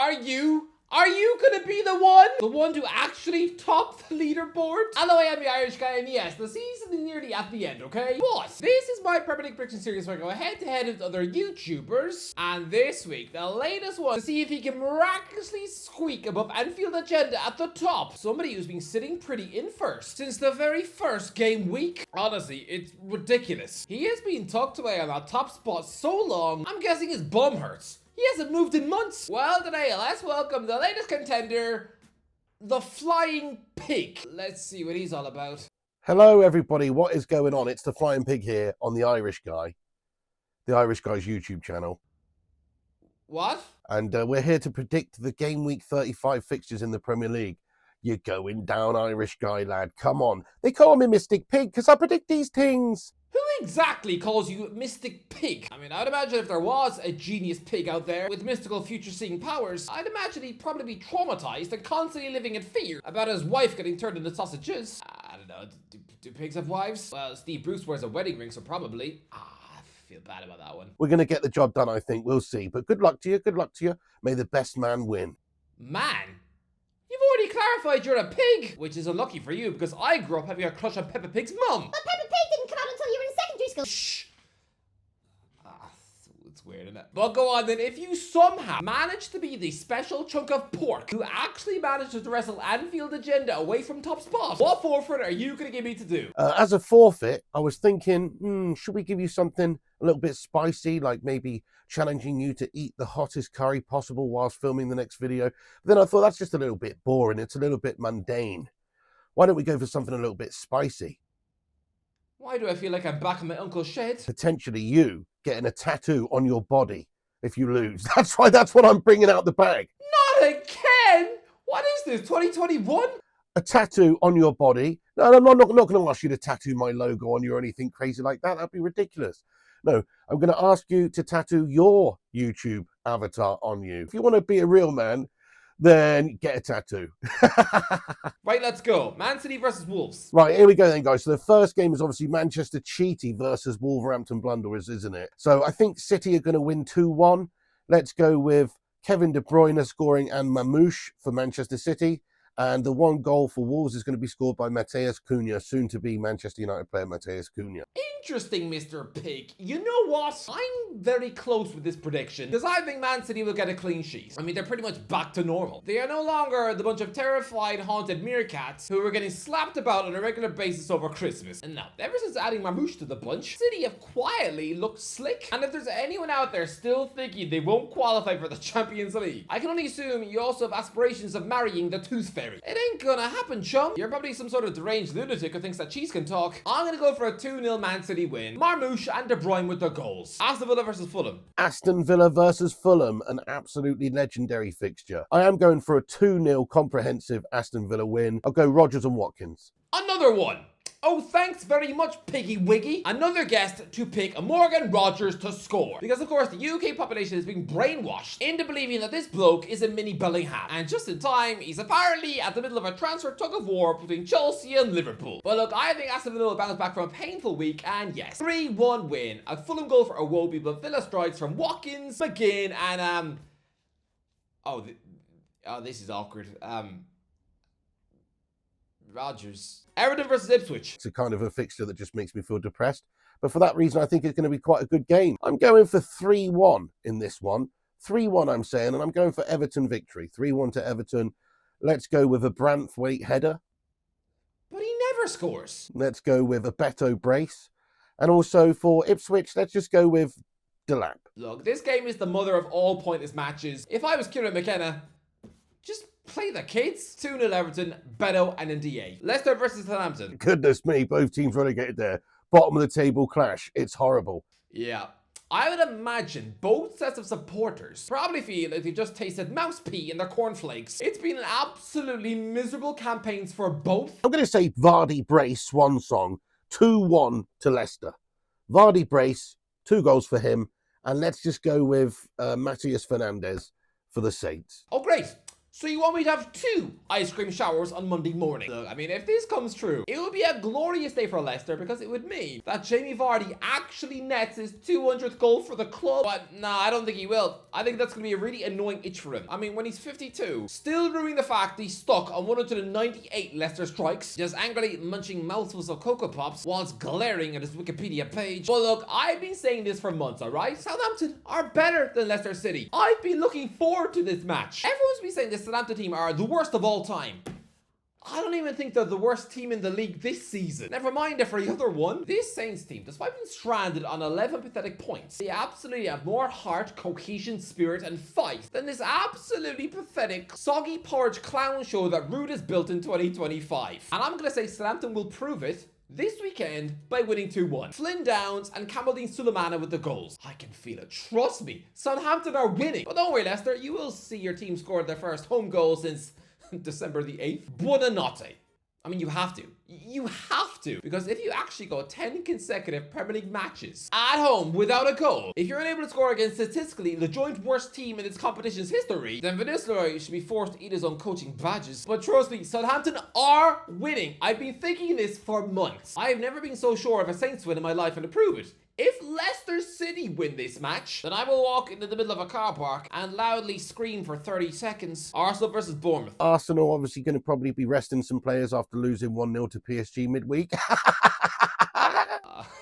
Are you gonna be the one to actually top the leaderboard? Hello, I am the Irish guy, and yes, the season is nearly at the end, okay? But this is my Premier League prediction series where I go head-to-head with other YouTubers, and this week, the latest one, to see if he can miraculously squeak above Anfield Agenda at the top. Somebody who's been sitting pretty in first since the very first game week. Honestly, it's ridiculous. He has been tucked away on that top spot so long, I'm guessing his bum hurts. He hasn't moved in months. Well, today, let's welcome the latest contender, the Flying Pig. Let's see what he's all about. Hello, everybody. What is going on? It's the Flying Pig here on the Irish Guy, the Irish Guy's YouTube channel. What? And we're here to predict the Gameweek 35 fixtures in the Premier League. You're going down, Irish Guy, lad. Come on. They call me Mystic Pig because I predict these things. Who exactly calls you Mystic Pig? I mean, I'd imagine if there was a genius pig out there with mystical future-seeing powers, I'd imagine he'd probably be traumatized and constantly living in fear about his wife getting turned into sausages. I don't know, do pigs have wives? Well, Steve Bruce wears a wedding ring, so probably. I feel bad about that one. We're going to get the job done, I think. We'll see. But good luck to you. Good luck to you. May the best man win. Man? You've already clarified you're a pig, which is unlucky for you because I grew up having a crush on Peppa Pig's mum. But Peppa Pig didn't come out until you were in secondary school. Shh. It's weird, isn't it? But go on then, if you somehow manage to be the special chunk of pork who actually manages to wrestle Anfield Agenda away from top spot, what forfeit are you going to give me to do? As a forfeit, I was thinking, should we give you something a little bit spicy, like maybe challenging you to eat the hottest curry possible whilst filming the next video? But then I thought that's just a little bit boring. It's a little bit mundane. Why don't we go for something a little bit spicy? Why do I feel like I'm back in my uncle's shed? Potentially you getting a tattoo on your body if you lose. That's right, that's what I'm bringing out the bag. Not again! What is this, 2021? A tattoo on your body. No, I'm not going to ask you to tattoo my logo on you or anything crazy like that. That'd be ridiculous. No, I'm going to ask you to tattoo your YouTube avatar on you. If you want to be a real man, then get a tattoo. Right, let's go. Man City versus Wolves. Right, here we go then, guys. So the first game is obviously Manchester Cheaty versus Wolverhampton Blunderers, isn't it? So I think City are going to win 2-1. Let's go with Kevin De Bruyne scoring and Mamouche for Manchester City. And the one goal for Wolves is going to be scored by Matheus Cunha, soon to be Manchester United player Matheus Cunha. Interesting, Mr. Pig. You know what? I'm very close with this prediction because I think Man City will get a clean sheet. I mean, they're pretty much back to normal. They are no longer the bunch of terrified, haunted meerkats who were getting slapped about on a regular basis over Christmas. And now, ever since adding Mamouche to the bunch, City have quietly looked slick. And if there's anyone out there still thinking they won't qualify for the Champions League, I can only assume you also have aspirations of marrying the Tooth Fairy. It ain't gonna happen, chum. You're probably some sort of deranged lunatic who thinks that cheese can talk. I'm gonna go for a 2-0 Man City win. Marmouche and De Bruyne with the goals. Aston Villa versus Fulham. Aston Villa versus Fulham, an absolutely legendary fixture. I am going for a 2-0 comprehensive Aston Villa win. I'll go Rodgers and Watkins. Another one. Oh, thanks very much, Piggy Wiggy. Another guest to pick Morgan Rogers to score. Because, of course, the UK population is being brainwashed into believing that this bloke is a mini Bellingham. And just in time, he's apparently at the middle of a transfer tug-of-war between Chelsea and Liverpool. But look, I think Aston Villa will bounce back from a painful week, and yes, 3-1 win. A Fulham goal for Iwobi, but Villa strikes from Watkins, McGinn, and, this is awkward. Rogers. Everton versus Ipswich. It's a kind of a fixture that just makes me feel depressed. But for that reason, I think it's going to be quite a good game. I'm going for 3-1 in this one. 3-1, I'm saying, and I'm going for Everton victory. 3-1 to Everton. Let's go with a Branthwaite header. But he never scores. Let's go with a Beto brace. And also for Ipswich, let's just go with Delap. Look, this game is the mother of all pointless matches. If I was Kieran McKenna, just play the kids. 2-0 Everton, Beto and Ndiaye. Leicester versus Southampton. Goodness me, both teams relegated there. Bottom of the table clash. It's horrible. Yeah. I would imagine both sets of supporters probably feel like they just tasted mouse pee in their cornflakes. It's been an absolutely miserable campaigns for both. I'm going to say Vardy brace swan song. 2-1 to Leicester. Vardy brace, 2 goals for him. And let's just go with Matheus Fernandes for the Saints. Oh, great. So you want me to have 2 ice cream showers on Monday morning? Look, I mean, if this comes true, it would be a glorious day for Leicester because it would mean that Jamie Vardy actually nets his 200th goal for the club. But nah, I don't think he will. I think that's going to be a really annoying itch for him. I mean, when he's 52, still ruining the fact he's stuck on 198 Leicester strikes, just angrily munching mouthfuls of Cocoa Pops whilst glaring at his Wikipedia page. But look, I've been saying this for months, alright? Southampton are better than Leicester City. I've been looking forward to this match. Everyone's been saying this Southampton team are the worst of all time. I don't even think they're the worst team in the league this season. Never mind every other one. This Saints team, despite being stranded on 11 pathetic points, they absolutely have more heart, cohesion, spirit, and fight than this absolutely pathetic, soggy porridge clown show that Rude has built in 2025. And I'm gonna say Southampton will prove it this weekend by winning 2-1. Flynn Downs and Kamaldeen Sulemana with the goals. I can feel it. Trust me. Southampton are winning. But don't worry, Leicester. You will see your team score their first home goal since December the 8th. Buonanotte. I mean, you have to. You have to. Because if you actually go 10 consecutive Premier League matches at home without a goal, if you're unable to score against statistically the joint worst team in its competition's history, then Van Nistelrooy should be forced to eat his own coaching badges. But trust me, Southampton are winning. I've been thinking this for months. I have never been so sure of a Saints win in my life, and to prove it, if Leicester City win this match, then I will walk into the middle of a car park and loudly scream for 30 seconds. Arsenal versus Bournemouth. Arsenal obviously going to probably be resting some players after losing 1-0 to PSG midweek.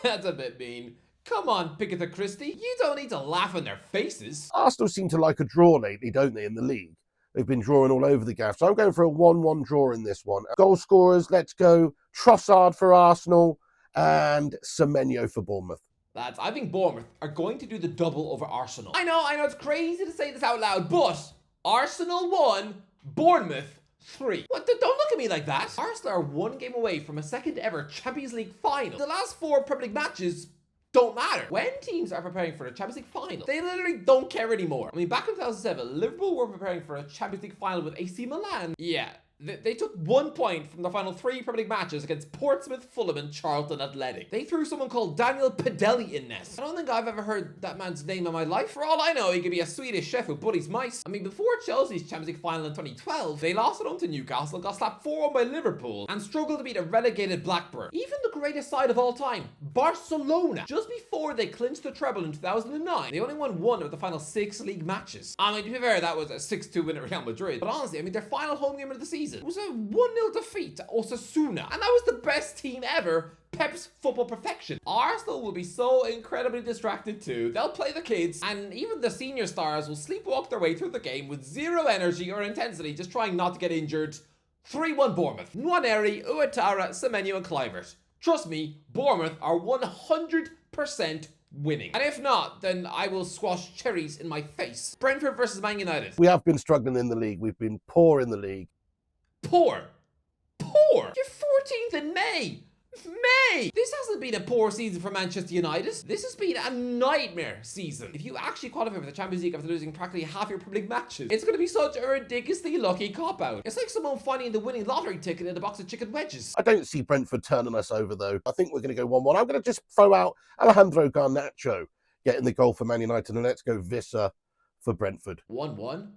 That's a bit mean. Come on, Pickett Christie. You don't need to laugh in their faces. Arsenal seem to like a draw lately, don't they, in the league? They've been drawing all over the gaff. So I'm going for a 1-1 draw in this one. Goal scorers, let's go. Trossard for Arsenal and Semenyo for Bournemouth. Lads, I think Bournemouth are going to do the double over Arsenal. I know, it's crazy to say this out loud, but Arsenal 1, Bournemouth 3. What? Don't look at me like that. Arsenal are 1 game away from a second ever Champions League final. The last 4 Premier League matches don't matter. When teams are preparing for the Champions League final, they literally don't care anymore. I mean, back in 2007, Liverpool were preparing for a Champions League final with AC Milan. Yeah. They took 1 point from the final 3 Premier League matches against Portsmouth, Fulham, and Charlton Athletic. They threw someone called Daniel Padelli in net. I don't think I've ever heard that man's name in my life. For all I know, he could be a Swedish chef who bullies mice. I mean, before Chelsea's Champions League final in 2012, they lost at home to Newcastle, got slapped 4-1 by Liverpool, and struggled to beat a relegated Blackburn. Even the greatest side of all time, Barcelona, just before they clinched the treble in 2009, they only won 1 of the final 6 league matches. I mean, to be fair, that was a 6-2 win at Real Madrid. But honestly, I mean, their final home game of the season was a 1-0 defeat to Osasuna, and that was the best team ever. Pep's football perfection. Arsenal will be so incredibly distracted too. They'll play the kids, and even the senior stars will sleepwalk their way through the game with 0 energy or intensity, just trying not to get injured. 3-1 Bournemouth. Nwaneri, Ouattara, Semenyo, and Kluivert. Trust me, Bournemouth are 100% winning. And if not, then I will squash cherries in my face. Brentford versus Man United. We have been struggling in the league. We've been poor in the league. Poor. You're 14th in May. This hasn't been a poor season for Manchester United. This has been a nightmare season. If you actually qualify for the Champions League after losing practically half your Premier League matches, it's going to be such a ridiculously lucky cop-out. It's like someone finding the winning lottery ticket in a box of chicken wedges. I don't see Brentford turning us over, though. I think we're going to go 1-1. I'm going to just throw out Alejandro Garnacho getting the goal for Man United, and let's go Visser for Brentford. 1-1?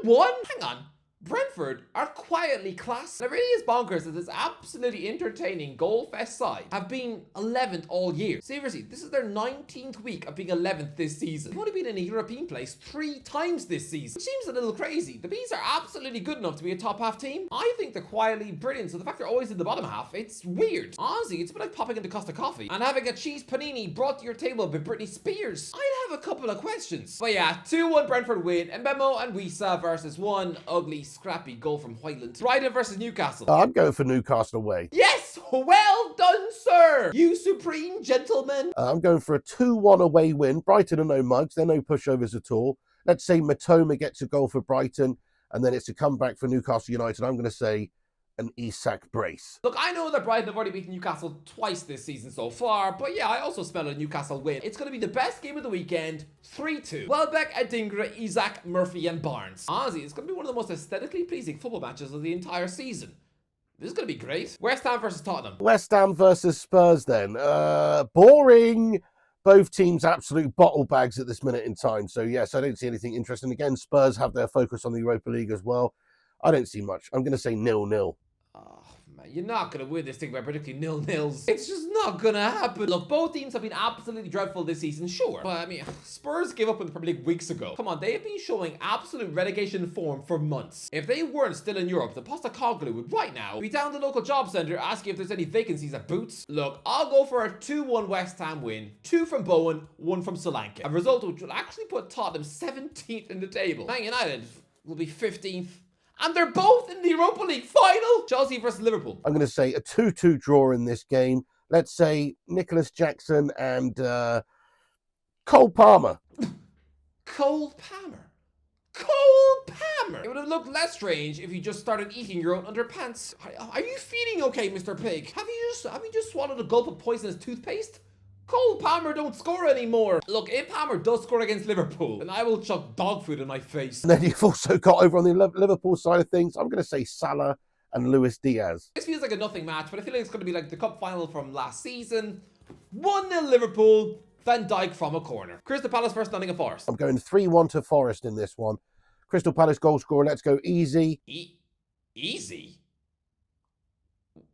1-1? Hang on. Brentford are quietly class. It really is bonkers that this absolutely entertaining goal fest side have been 11th all year. Seriously, this is their 19th week of being 11th this season. They've only been in a European place 3 times this season, which seems a little crazy. The Bees are absolutely good enough to be a top half team. I think they're quietly brilliant, so the fact they're always in the bottom half, it's weird. Honestly, it's a bit like popping into Costa Coffee and having a cheese panini brought to your table by Britney Spears. I'd have a couple of questions. But yeah, 2-1 Brentford win. Mbemo and Wissa versus 1 ugly scrappy goal from Hoyland. Brighton versus Newcastle. I'm going for Newcastle away. Yes! Well done, sir! You supreme gentleman. I'm going for a 2-1 away win. Brighton are no mugs. They're no pushovers at all. Let's say Matoma gets a goal for Brighton, and then it's a comeback for Newcastle United. I'm going to say an Isak brace. Look, I know that Brighton have already beaten Newcastle twice this season so far, but yeah, I also smell a Newcastle win. It's going to be the best game of the weekend, 3-2. Welbeck, Adingra, Isak, Murphy, and Barnes. Honestly, it's going to be one of the most aesthetically pleasing football matches of the entire season. This is going to be great. West Ham versus Tottenham. West Ham versus Spurs then. Boring. Both teams absolute bottle bags at this minute in time. So yes, I don't see anything interesting. Again, Spurs have their focus on the Europa League as well. I don't see much. I'm going to say 0-0. Oh, man, you're not going to win this thing by predicting 0-0s. It's just not going to happen. Look, both teams have been absolutely dreadful this season, sure. But, I mean, Spurs gave up in the Premier League weeks ago. Come on, they have been showing absolute relegation form for months. If they weren't still in Europe, the Postecoglou would right now be down the local job centre asking if there's any vacancies at Boots. Look, I'll go for a 2-1 West Ham win. 2 from Bowen, 1 from Solanke. A result which will actually put Tottenham 17th in the table. Man United will be 15th. And they're both in the Europa League final. Chelsea versus Liverpool. I'm going to say a 2-2 draw in this game. Let's say Nicholas Jackson and Cole Palmer. Cole Palmer. Cole Palmer. It would have looked less strange if you just started eating your own underpants. Are you feeling okay, Mr. Pig? Have you just swallowed a gulp of poisonous toothpaste? Cole Palmer don't score anymore. Look, if Palmer does score against Liverpool, then I will chuck dog food in my face. And then you've also got over on the Liverpool side of things, I'm going to say Salah and Luis Diaz. This feels like a nothing match, but I feel like it's going to be like the cup final from last season. 1-0 Liverpool, Van Dijk from a corner. Crystal Palace versus Nottingham Forest. I'm going 3-1 to Forest in this one. Crystal Palace goal scorer, let's go easy. Easy?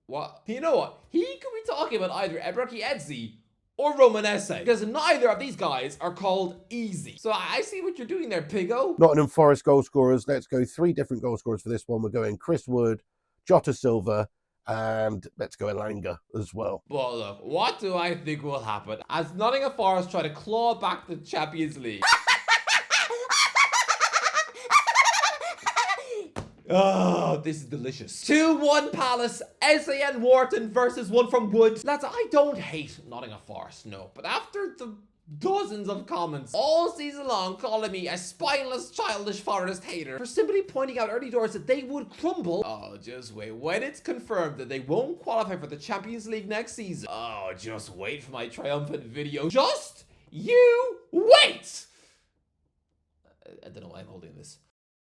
What? You know what? He could be talking about either Ebreki Eze or Romanese, because neither of these guys are called easy. So I see what you're doing there, Piggo. Nottingham Forest goal scorers, let's go 3 different goal scorers for this one. We're going Chris Wood, Jota Silva, and let's go Elanga as well. Well, look, what do I think will happen as Nottingham Forest try to claw back the Champions League? Oh, this is delicious. 2-1 Palace, Eze and Wharton versus 1 from Wood. Lads, I don't hate Nottingham Forest, no. But after the dozens of comments all season long calling me a spineless, childish Forest hater for simply pointing out early doors that they would crumble. Oh, just wait. When it's confirmed that they won't qualify for the Champions League next season, oh, just wait for my triumphant video. Just you wait! I don't know why I'm holding this.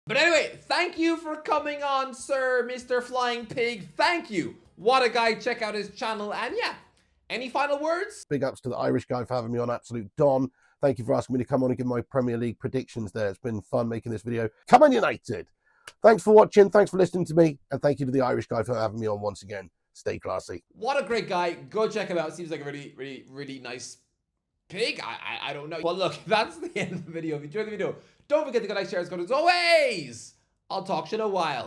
But anyway, thank you for coming on, sir, Mr. Flying Pig. Thank you. What a guy. Check out his channel. And yeah, any final words? Big ups to the Irish guy for having me on, absolute Don. Thank you for asking me to come on and give my Premier League predictions there. It's been fun making this video. Come on, United. Thanks for watching. Thanks for listening to me. And thank you to the Irish guy for having me on once again. Stay classy. What a great guy. Go check him out. Seems like a really nice pig. I don't know. Well, look, that's the end of the video. If you enjoyed the video, don't forget to go like, share, and subscribe as always. I'll talk to you in a while.